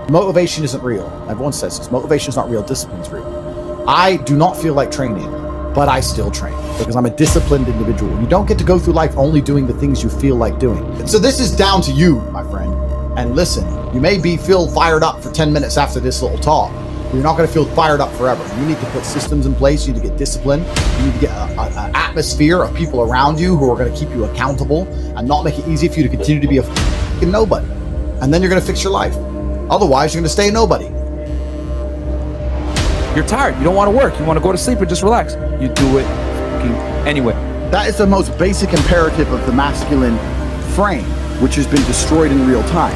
Motivation isn't real. Everyone says this. Motivation is not real. Discipline's real. I do not feel like training, but I still train because I'm a disciplined individual. You don't get to go through life only doing the things you feel like doing. So this is down to you, my friend. And listen, you may feel fired up for 10 minutes after this little talk, but you're not going to feel fired up forever. You need to put systems in place. You need to get discipline. You need to get an atmosphere of people around you who are going to keep you accountable and not make it easy for you to continue to be a fucking nobody. And then you're going to fix your life. Otherwise, you're going to stay a nobody. You're tired. You don't want to work. You want to go to sleep and just relax. You do it anyway. That is the most basic imperative of the masculine frame, which has been destroyed in real time.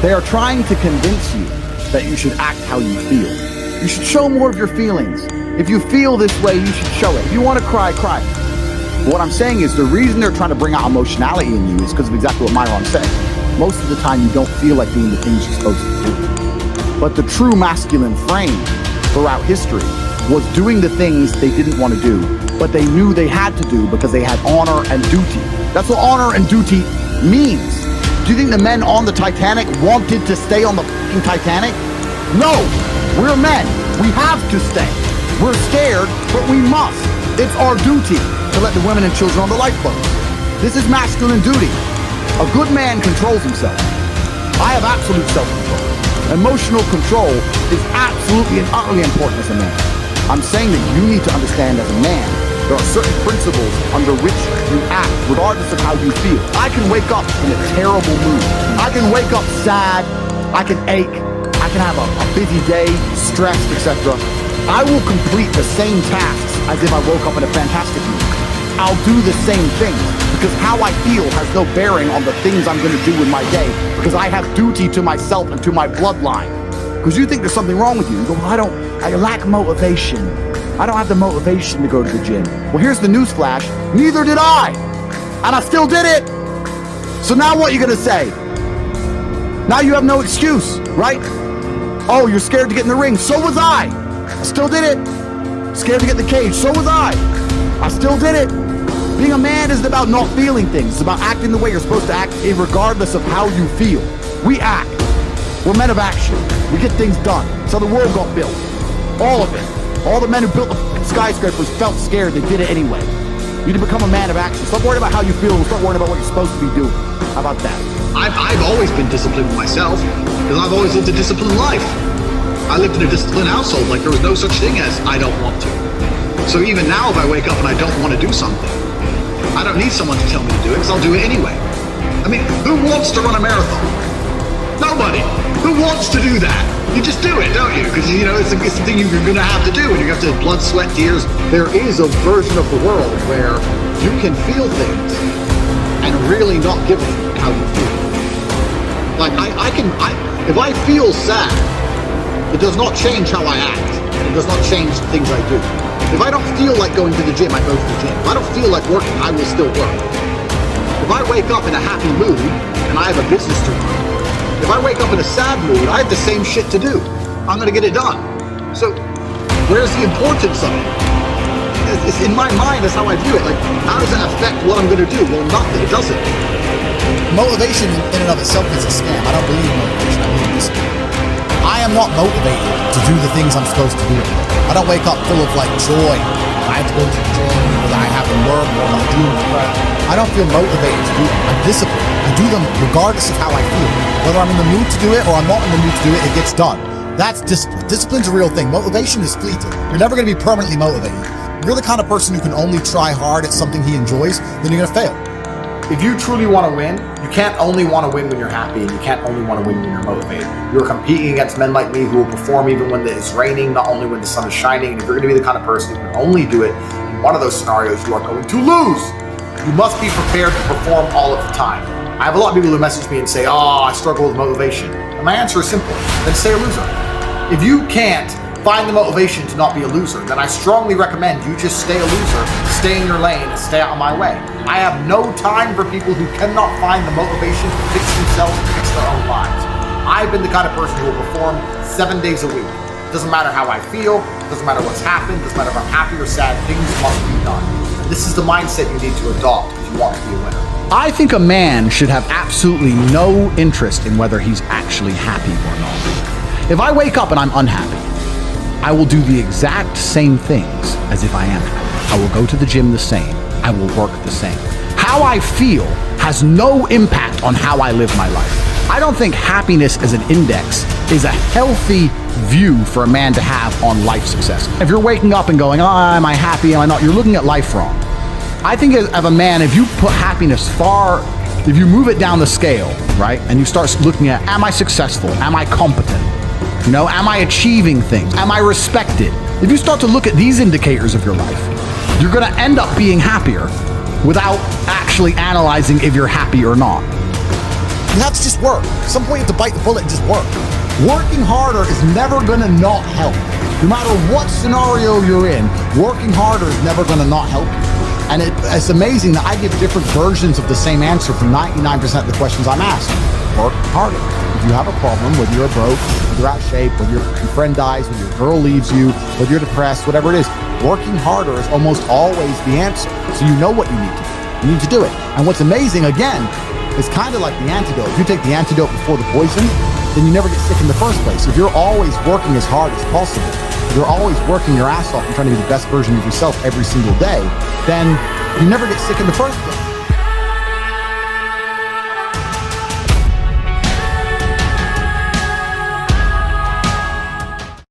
They are trying to convince you that you should act how you feel. You should show more of your feelings. If you feel this way, you should show it. If you want to cry, cry. What I'm saying is the reason they're trying to bring out emotionality in you is because of exactly what Myron said. Most of the time, you don't feel like doing the things you're supposed to do. But the true masculine frame throughout history was doing the things they didn't want to do, but they knew they had to do because they had honor and duty. That's what honor and duty means. Do you think the men on the Titanic wanted to stay on the fucking Titanic? No, we're men. We have to stay. We're scared, but we must. It's our duty to let the women and children on the lifeboat. This is masculine duty. A good man controls himself. I have absolute self-control. Emotional control is absolutely and utterly important as a man. I'm saying that you need to understand as a man, there are certain principles under which you act, regardless of how you feel. I can wake up in a terrible mood. I can wake up sad. I can ache. I can have a busy day, stressed, etc. I will complete the same tasks as if I woke up in a fantastic mood. I'll do the same things because how I feel has no bearing on the things I'm going to do in my day because I have duty to myself and to my bloodline. Because you think there's something wrong with you. You go, well, I lack motivation. I don't have the motivation to go to the gym. Well, here's the news flash. Neither did I. And I still did it. So now what are you going to say? Now you have no excuse, right? Oh, you're scared to get in the ring. So was I. I still did it. Scared to get in the cage. So was I still did it. Being a man isn't about not feeling things. It's about acting the way you're supposed to act regardless of how you feel. We act. We're men of action. We get things done. So the world got built. All of it. All the men who built the skyscrapers felt scared. They did it anyway. You need to become a man of action. Stop worrying about how you feel. Stop worrying about what you're supposed to be doing. How about that? I've always been disciplined with myself because I've always lived a disciplined life. I lived in a disciplined household. Like there was no such thing as I don't want to. So even now, if I wake up and I don't want to do something, I don't need someone to tell me to do it because I'll do it anyway. I mean, who wants to run a marathon? Nobody. Who wants to do that? You just do it, don't you? Because, you know, it's the thing you're going to have to do, and you have to blood, sweat, tears. There is a version of the world where you can feel things and really not give a fuck how you feel. Like, if I feel sad, it does not change how I act. It does not change the things I do. If I don't feel like going to the gym, I go to the gym. If I don't feel like working, I will still work. If I wake up in a happy mood and I have a business to run, if I wake up in a sad mood, I have the same shit to do. I'm going to get it done. So where's the importance of it? It's in my mind, that's how I view it. Like, how does that affect what I'm going to do? Well, nothing. It doesn't. Motivation in and of itself is a scam. I don't believe in motivation. I believe in discipline. I am not motivated to do the things I'm supposed to do. I don't wake up full of like joy. I have to go to the gym, or I have to work, or I'm doing crap. I don't feel motivated to do them. I'm disciplined. I do them regardless of how I feel. Whether I'm in the mood to do it or I'm not in the mood to do it, it gets done. That's discipline. Discipline's a real thing. Motivation is fleeting. You're never going to be permanently motivated. If you're the kind of person who can only try hard at something he enjoys, then you're going to fail. If you truly want to win, you can't only want to win when you're happy, and you can't only want to win when you're motivated. You're competing against men like me who will perform even when it's raining, not only when the sun is shining. And if you're going to be the kind of person who can only do it in one of those scenarios, you are going to lose. You must be prepared to perform all of the time. I have a lot of people who message me and say, oh, I struggle with motivation. And my answer is simple. Then stay a loser. If you can't find the motivation to not be a loser, then I strongly recommend you just stay a loser, stay in your lane, and stay out of my way. I have no time for people who cannot find the motivation to fix themselves and fix their own lives. I've been the kind of person who will perform 7 days a week. Doesn't matter how I feel, doesn't matter what's happened, doesn't matter if I'm happy or sad, things must be done. And this is the mindset you need to adopt if you want to be a winner. I think a man should have absolutely no interest in whether he's actually happy or not. If I wake up and I'm unhappy, I will do the exact same things as if I am happy. I will go to the gym the same. I will work the same. How I feel has no impact on how I live my life. I don't think happiness as an index is a healthy view for a man to have on life success. If you're waking up and going, oh, am I happy, am I not, you're looking at life wrong. I think of a man, if you put happiness if you move it down the scale, right, and you start looking at, am I successful? Am I competent? You know, am I achieving things? Am I respected? If you start to look at these indicators of your life, you're going to end up being happier without actually analyzing if you're happy or not. You have to just work. At some point you have to bite the bullet and just work. Working harder is never going to not help. No matter what scenario you're in, working harder is never going to not help you. And it's amazing that I give different versions of the same answer for 99% of the questions I'm asked. Work harder. If you have a problem, whether you're broke, whether you're out of shape, whether your friend dies, whether your girl leaves you, whether you're depressed, whatever it is, working harder is almost always the answer. So you know what you need to do. You need to do it. And what's amazing, again, is kind of like the antidote. If you take the antidote before the poison, then you never get sick in the first place. If you're always working as hard as possible, if you're always working your ass off and trying to be the best version of yourself every single day, then you never get sick in the first place.